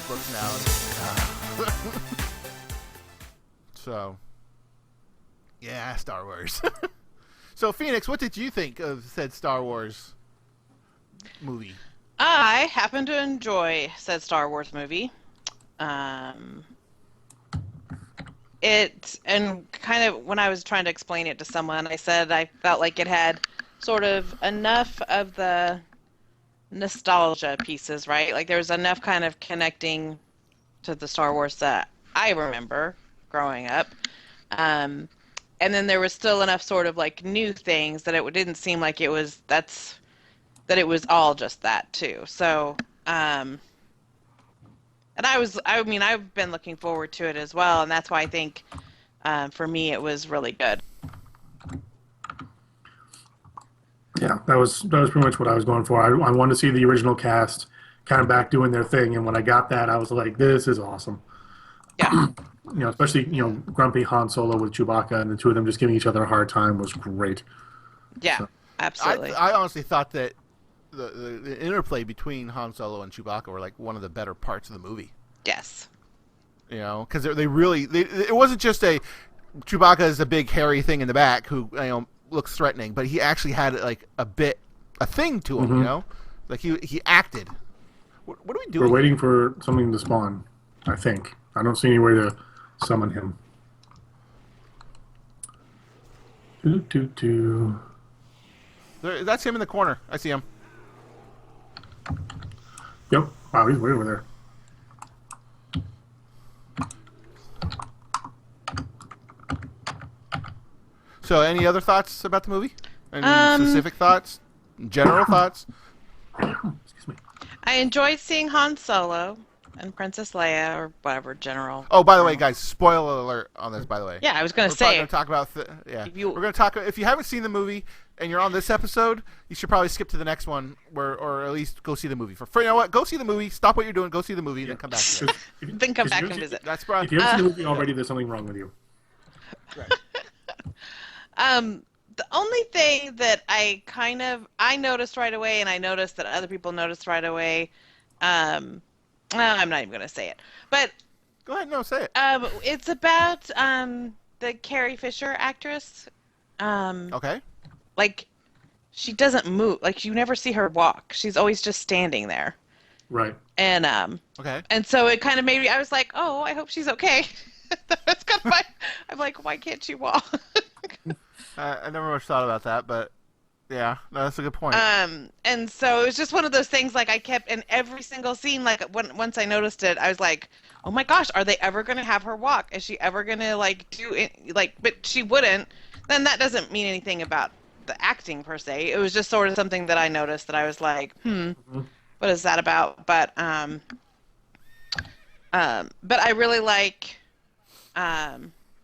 books now. So, yeah, Star Wars. So, Phoenix, what did you think of said Star Wars movie? I happen to enjoy said Star Wars movie. Um, and kind of when I was trying to explain it to someone, I said I felt like it had sort of enough of the nostalgia pieces, right? Like there was enough kind of connecting to the Star Wars that I remember growing up. Um, and then there was still enough sort of like new things that it didn't seem like that it was all just that too. So, and I mean, I've been looking forward to it as well, and that's why I think for me it was really good. Yeah, that was pretty much what I was going for. I wanted to see the original cast kind of back doing their thing, and when I got that, I was like, "This is awesome." Yeah, Especially grumpy Han Solo with Chewbacca, and the two of them just giving each other a hard time was great. yeah, So, absolutely. I honestly thought that the interplay between Han Solo and Chewbacca were like one of the better parts of the movie. Yes. Because it wasn't just a Chewbacca is a big hairy thing in the back who looks threatening, but he actually had like a thing to him. Like he acted. What are we we're doing? waiting for something to spawn. I think I don't see any way to summon him. Do do do. That's him in the corner. I see him. Yep. Wow, he's way over there. So, any other thoughts about the movie? Any Um, specific thoughts? General thoughts? Excuse me. I enjoyed seeing Han Solo and Princess Leia or whatever general. Oh, by the way, guys, spoiler alert on this. By the way, Yeah, I was gonna we're probably say going to talk about. if you We're going to talk. If you haven't seen the movie and you're on this episode, you should probably skip to the next one, or at least go see the movie. For you know what? Go see the movie. Stop what you're doing. Go see the movie, and then come back to it. then come back and visit. That's If probably. you haven't seen the movie already, there's something wrong with you. Right. The only thing that I noticed right away, and I noticed that other people noticed right away, well, I'm not even gonna say it, but Go ahead. No, say it. it's about the Carrie Fisher actress. Okay. Like she doesn't move, like you never see her walk. She's always just standing there, Right. Okay. and so it kind of made me. I was like, oh, I hope she's okay. That's kind of my. I'm like, why can't she walk? I never much thought about that, but yeah, no, that's a good point. And so it was just one of those things. Like I kept in every single scene. Like once I noticed it, I was like, "Oh my gosh, are they ever going to have her walk? Is she ever going to like do it? Like, but she wouldn't. Then that doesn't mean anything about the acting per se. It was just sort of something that I noticed that I was like, what is that about? But I really like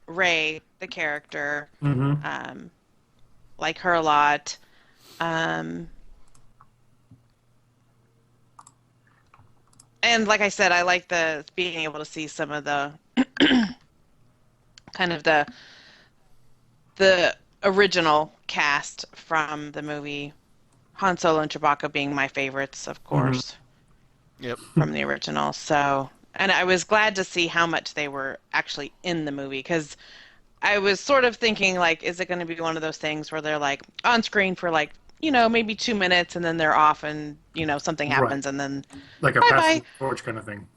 Ray, the character. Like her a lot. And like I said, I like the being able to see some of the kind of the original cast from the movie. Han Solo and Chewbacca being my favorites, of course, Yep. from the original. So, and I was glad to see how much they were actually in the movie because I was sort of thinking like, is it going to be one of those things where they're like on screen for like, maybe 2 minutes and then they're off and, something Right. happens and then Like a bye-bye. passing torch kind of thing.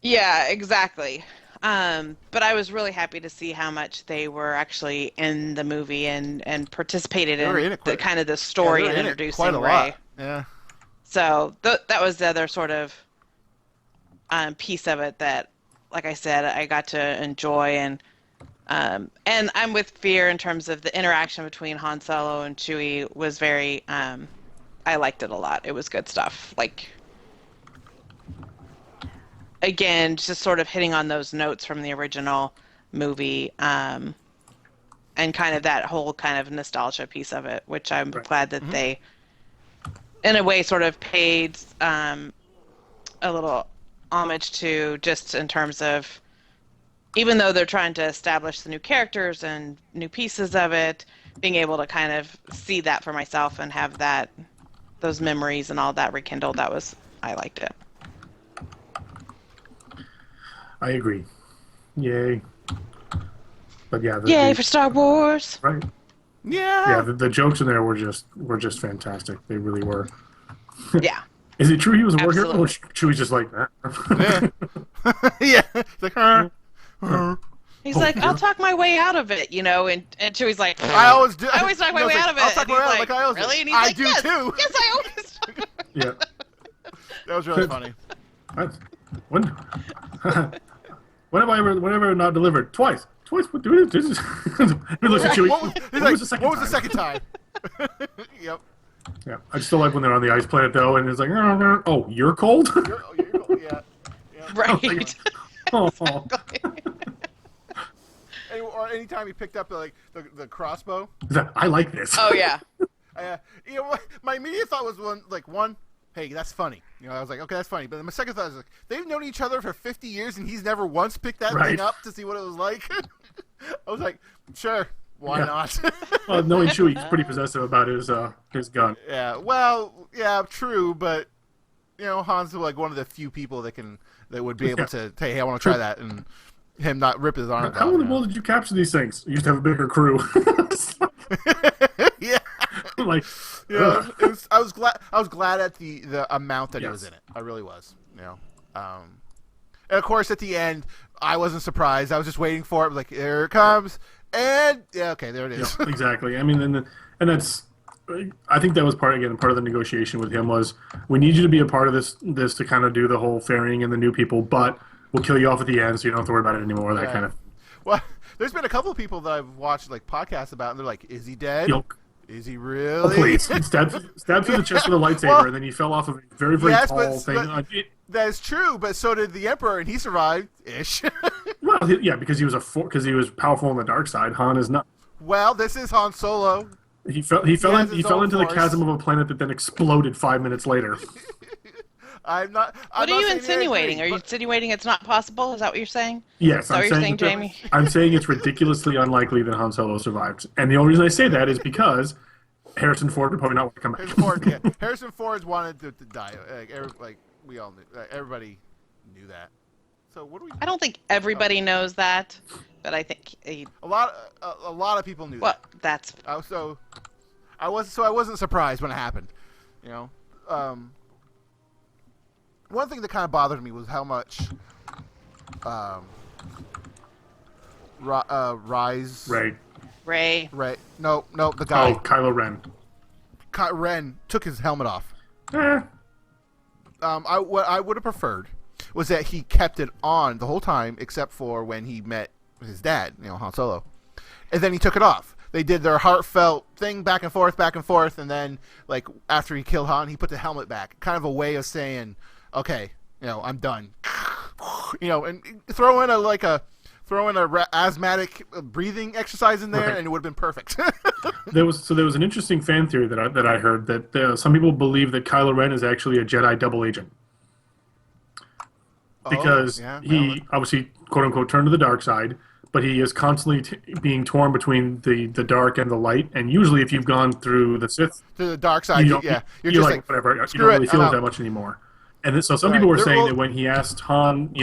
Yeah, exactly. But I was really happy to see how much they were actually in the movie and participated They were in in it the quite. kind of the Yeah, story they were and in it introducing quite a Ray. lot. Yeah. So that was the other sort of piece of it that, like I said, I got to enjoy and I'm with Fear in terms of the interaction between Han Solo and Chewie was very I liked it a lot. It was good stuff. Like again, just sort of hitting on those notes from the original movie, and kind of that whole kind of nostalgia piece of it, which I'm Right. glad that they, in a way, sort of paid a little homage to, just in terms of, even though they're trying to establish the new characters and new pieces of it, being able to kind of see that for myself and have those memories and all that rekindled, I liked it. I agree. Yay. But yeah, Yay for Star Wars! right. Yeah. Yeah, the jokes in there were just fantastic. They really were. Yeah, Is it true he was a war hero? Or absolutely. Chewie's just like, Yeah. Yeah. It's like, He's like, I'll talk my way out of it, and Chewie's like, I always do. I always talk my way out of it. I'll talk And my way he's out like, like I always do. really? And he's I like, do yes, too. yes, I always do. yeah. That was really funny. When, when have I ever not delivered? Twice. Twice? What do it? Listen, Chewie. What was the second time? Yep. Yeah, I still like when they're on the ice planet though, and it's like, oh, you're cold. Yeah. Right. Oh. Or anytime he picked up the crossbow. I like this. Oh yeah. My immediate thought was one, hey, that's funny. I was like, okay, that's funny. But then my second thought was like, they've known each other for 50 years and he's never once picked that thing up to see what it was like. I was like, sure, why not? Well, knowing Chewie, he's pretty possessive about his gun. Yeah, well, yeah, true, but Han's like one of the few people that would be able to say, hey, I want to try that, and him not rip his arm off. How in the world did you capture these things? You used to have a bigger crew. Yeah. Like, I was glad at the amount that it was in it. I really was. And of course at the end I wasn't surprised. I was just waiting for it. Like, there it comes, and okay, there it is. Yeah, exactly. I mean, and that's. I think that was part of the negotiation with him was, we need you to be a part of this to kind of do the whole ferrying and the new people, but we'll kill you off at the end so you don't have to worry about it anymore. That kind of. Well, there's been a couple of people that I've watched podcasts about, and they're like, "Is he dead? Yolk. Is he really?" Oh, please. Stabbed through the chest with a lightsaber, and then he fell off of a very, very tall thing. That is true, but so did the Emperor, and he survived-ish. Well, yeah, because he was powerful on the dark side. Han is not. Well, this is Han Solo. He fell into the chasm of a planet that then exploded 5 minutes later. I'm not. What are you insinuating? Are you insinuating it's not possible? Is that what you're saying? Yes, is that what you're saying, Jamie? I'm saying it's ridiculously unlikely that Han Solo survived, and the only reason I say that is because Harrison Ford would probably not want to come back. Harrison Ford's wanted to die. We all knew. Everybody knew that. So what do we? I don't think everybody knows that, but I think a lot of people knew that. Well, that's. I wasn't surprised when it happened. One thing that kind of bothered me was how much Ray. No, the guy. Oh, Kylo Ren. Ren took his helmet off. Eh. What I would have preferred was that he kept it on the whole time, except for when he met his dad, Han Solo, and then he took it off. They did their heartfelt thing back and forth, and then after he killed Han, he put the helmet back, kind of a way of saying, okay, I'm done. And throw in a asthmatic breathing exercise in there, and it would have been perfect. There was an interesting fan theory that I heard that some people believe that Kylo Ren is actually a Jedi double agent because he obviously quote unquote turned to the dark side, but he is constantly being torn between the dark and the light. And usually, if you've gone through the Sith to the dark side, you're just like whatever. You don't really feel it that much anymore. And so some people were saying that when he asked Han,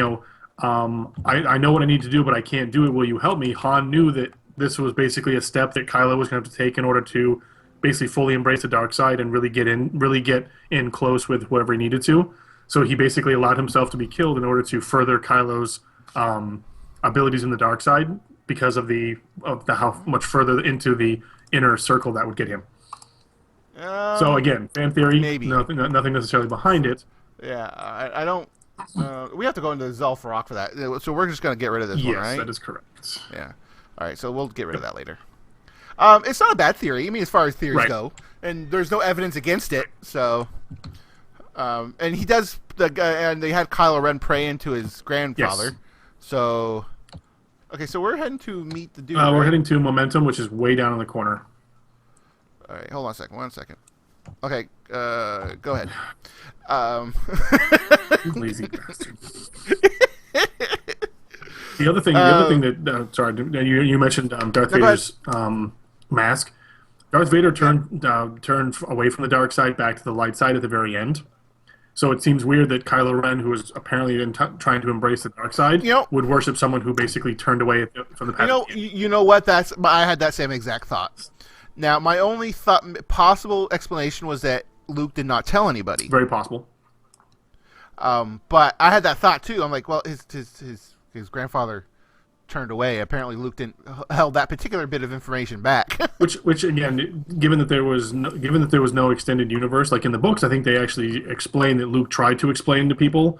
I know what I need to do, but I can't do it. Will you help me? Han knew that this was basically a step that Kylo was going to have to take in order to basically fully embrace the dark side and really get in close with whoever he needed to. So he basically allowed himself to be killed in order to further Kylo's abilities in the dark side because of how much further into the inner circle that would get him. So again, fan theory, maybe nothing necessarily behind it. Yeah, I don't. We have to go into Zelfarok for that. So we're just going to get rid of this one, right? Yes, that is correct. Yeah. All right, so we'll get rid of that later. It's not a bad theory. I mean, as far as theories go, and there's no evidence against it. So, and he does and they had Kylo Ren pray into his grandfather. Yes. So, okay, so we're heading to meet the dude. We're heading to Momentum, which is way down in the corner. All right, hold on a second. 1 second. Okay, go ahead. Lazy bastard. The other thing that sorry, you mentioned Darth Vader's mask. Darth Vader turned away from the dark side back to the light side at the very end. So it seems weird that Kylo Ren, who was apparently trying to embrace the dark side, would worship someone who basically turned away from the path. You know what? I had that same exact thought. Now, my only possible explanation was that Luke did not tell anybody. Very possible. But I had that thought too. I'm like, well, his grandfather turned away. Apparently, Luke didn't held that particular bit of information back. which again, given that there was no extended universe, like in the books, I think they actually explained that Luke tried to explain to people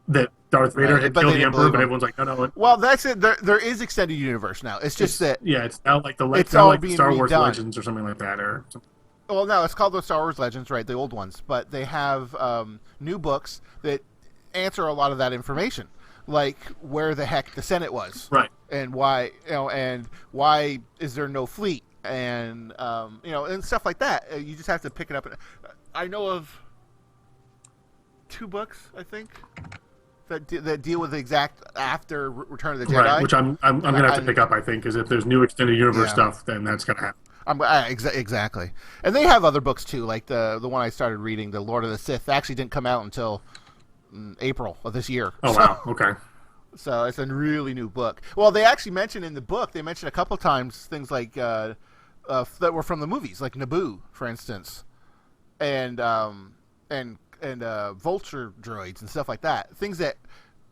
that Darth Vader had killed the Emperor, but everyone's like, no. Well, that's it. There is extended universe now. It's just that it's now like the Star Wars Legends or something like that, or. Well, no, it's called the Star Wars Legends, right? The old ones, but they have new books that answer a lot of that information, like where the heck the Senate was, right? And why, and why is there no fleet, and and stuff like that. You just have to pick it up. I know of 2 books, I think, that deal with the exact after Return of the Jedi, right? Which I'm gonna have to pick up, I think, because if there's new extended universe stuff, then that's gonna happen. Exactly, and they have other books too, like the one I started reading, the Lord of the Sith, actually didn't come out until April of this year. Oh, wow, okay. So it's a really new book. Well, they actually mentioned in the book, they mentioned a couple times things like that were from the movies, like Naboo, for instance, and vulture droids and stuff like that. Things that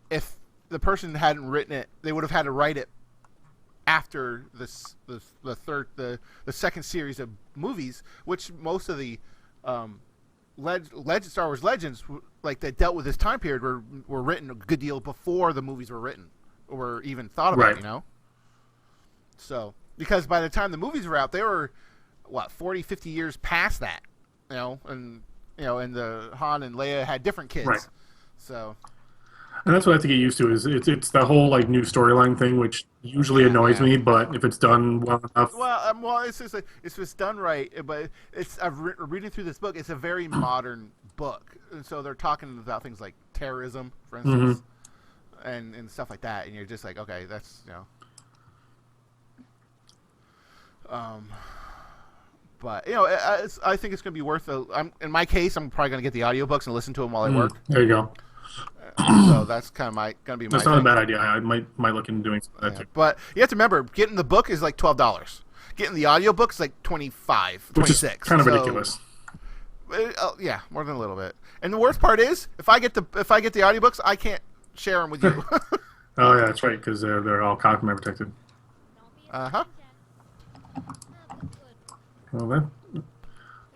if the person hadn't written it, they would have had to write it after the second series of movies, which most of the Star Wars Legends, like that dealt with this time period, were written a good deal before the movies were written or even thought about. Right. So because by the time the movies were out, they were 40, 50 years past that, and the Han and Leia had different kids. Right. So. And that's what I have to get used to. Is it's the whole like new storyline thing, which usually annoys me. But if it's done well enough, it's just done right. But reading through this book. It's a very modern book, and so they're talking about things like terrorism, for instance, and stuff like that. And you're just like, okay, that's But I think it's going to be worth it. In my case, I'm probably going to get the audiobooks and listen to them while I work. There you go. So that's kind of going to be my. That's not a bad idea. I might look into doing that too. But you have to remember, getting the book is like $12. Getting the audiobook is like $25, $26. Which is kind of ridiculous. More than a little bit. And the worst part is, if I get the audiobooks, I can't share them with you. Oh yeah, that's right, because they're all copyright protected. Well,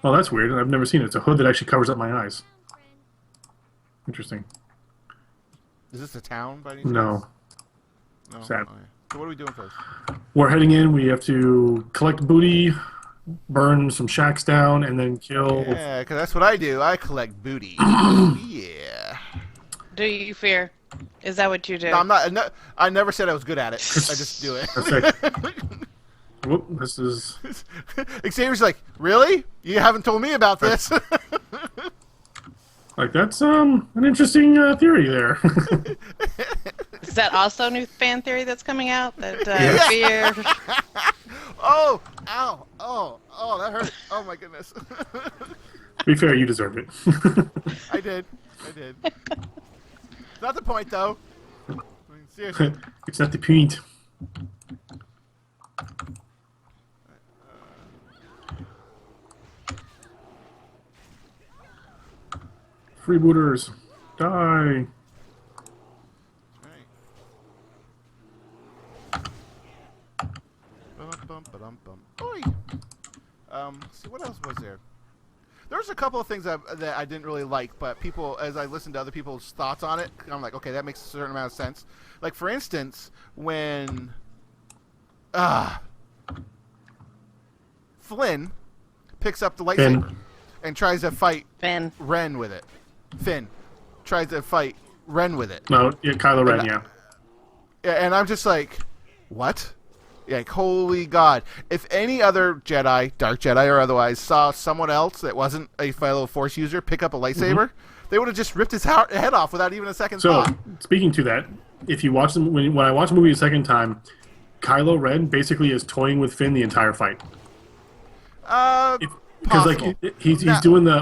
that's weird. I've never seen it. It's a hood that actually covers up my eyes. Interesting. Is this a town by any chance? No. Sad. Okay. So what are we doing first? We're heading in. We have to collect booty, burn some shacks down, and then kill. Yeah, because that's what I do. I collect booty. Yeah. Do you fear? Is that what you do? No, I'm not. No, I never said I was good at it. I just do it. That's right. Whoop, this is. Xavier's like, really? You haven't told me about this. Like, that's an interesting theory there. Is that also a new fan theory that's coming out? That fear. Oh, ow, oh, that hurt. Oh my goodness. To be fair, you deserve it. I did. Not the point, though. I mean, seriously. It's not the point. Freebooters, die. See, what else was there? There's a couple of things that I didn't really like, but people, as I listened to other people's thoughts on it, I'm like, okay, that makes a certain amount of sense. Like, for instance, when Flynn picks up the lightsaber and tries to fight Ren with it. Finn tries to fight Ren with it. No, yeah, Kylo Ren, yeah. And I'm just like, what? Like, holy God. If any other Jedi, Dark Jedi or otherwise, saw someone else that wasn't a fellow Force user pick up a lightsaber, they would have just ripped his head off without even a second thought. So, speaking to that, if you watch them, when I watch the movie a second time, Kylo Ren basically is toying with Finn the entire fight. because possible. like he's doing the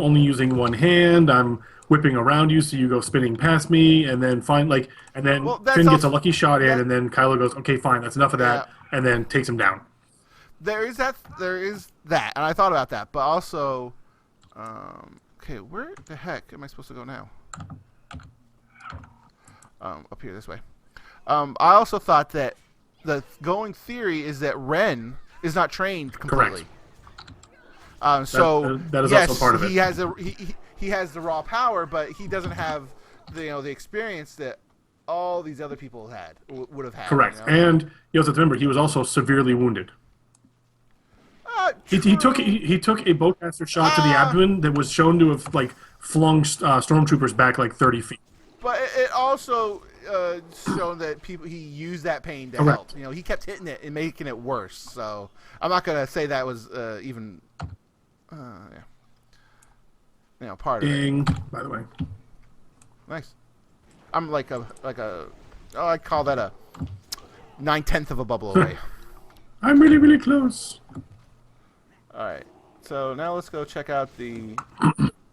only using one hand. I'm whipping around you, so you go spinning past me, and then Finn gets a lucky shot in, and then Kylo goes, okay, fine, that's enough of that, and then takes him down. There is that, and I thought about that, but also, okay, where the heck am I supposed to go now? Up here this way. I also thought that the going theory is that Ren is not trained completely. Correct. So that is yes, also part of it. He has the raw power, but he doesn't have the experience that all these other people would have had. Correct. And you also have to remember he was also severely wounded. He took a bowcaster shot to the abdomen that was shown to have flung stormtroopers back 30 feet. But it also shown that he used that pain to help. He kept hitting it and making it worse. So I'm not gonna say that was even part of it. By the way. Nice. I'm like a I call that a 9/10 of a bubble away. I'm really, really close. All right. So now let's go check out the.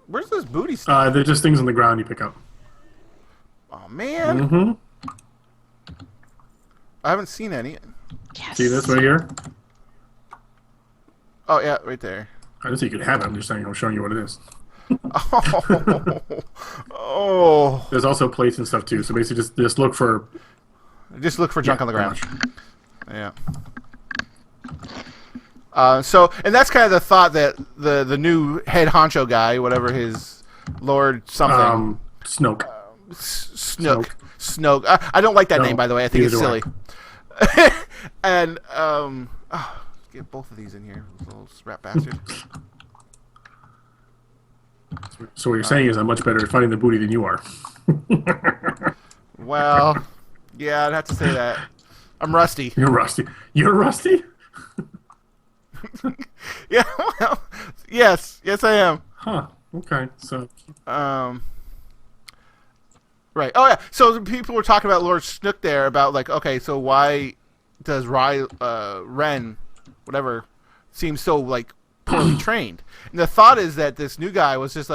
Where's this booty stuff? They're just things on the ground you pick up. Oh man. Mm-hmm. I haven't seen any. Yes. See this right here? Oh yeah, right there. I didn't say you could have it. I'm just saying I'm showing you what it is. Oh. There's also plates and stuff too. So basically, just look for. Just look for junk on the ground. Much. Yeah. So, and that's kind of the thought that the new head honcho guy, whatever his Lord something. Snoke. Snoke. I don't like that name, by the way. I think it's silly. And get both of these in here, little rat bastard. So what you're saying is I'm much better at finding the booty than you are. Well, yeah, I'd have to say that. I'm rusty. You're rusty. You're rusty? Yeah. Well, yes, I am. Huh. Okay. So. Right. Oh yeah. So people were talking about Lord Snook there about okay, so why does Ren, whatever, seem so poorly trained? And the thought is that this new guy was just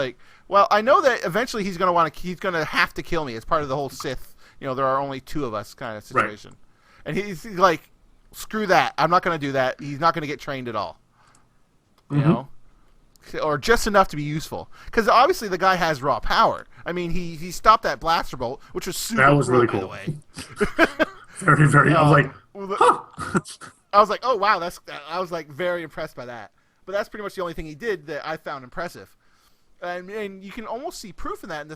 well, I know that eventually he's gonna have to kill me as part of the whole Sith. There are only two of us kind of situation, right. And he's like, screw that. I'm not gonna do that. He's not gonna get trained at all. You know. Or just enough to be useful, because obviously the guy has raw power. I mean, he stopped that blaster bolt, which was super. That was really cool. By the way. Very, very. I was like, huh. I was like, oh wow, I was very impressed by that. But that's pretty much the only thing he did that I found impressive, and you can almost see proof in that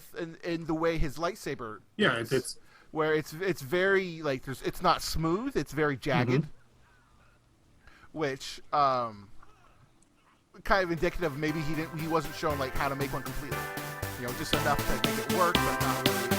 in the way his lightsaber. Yeah, is, it's where it's very it's not smooth. It's very jagged, which kind of indicative of maybe he wasn't shown how to make one completely. Just enough to make it work, but not really.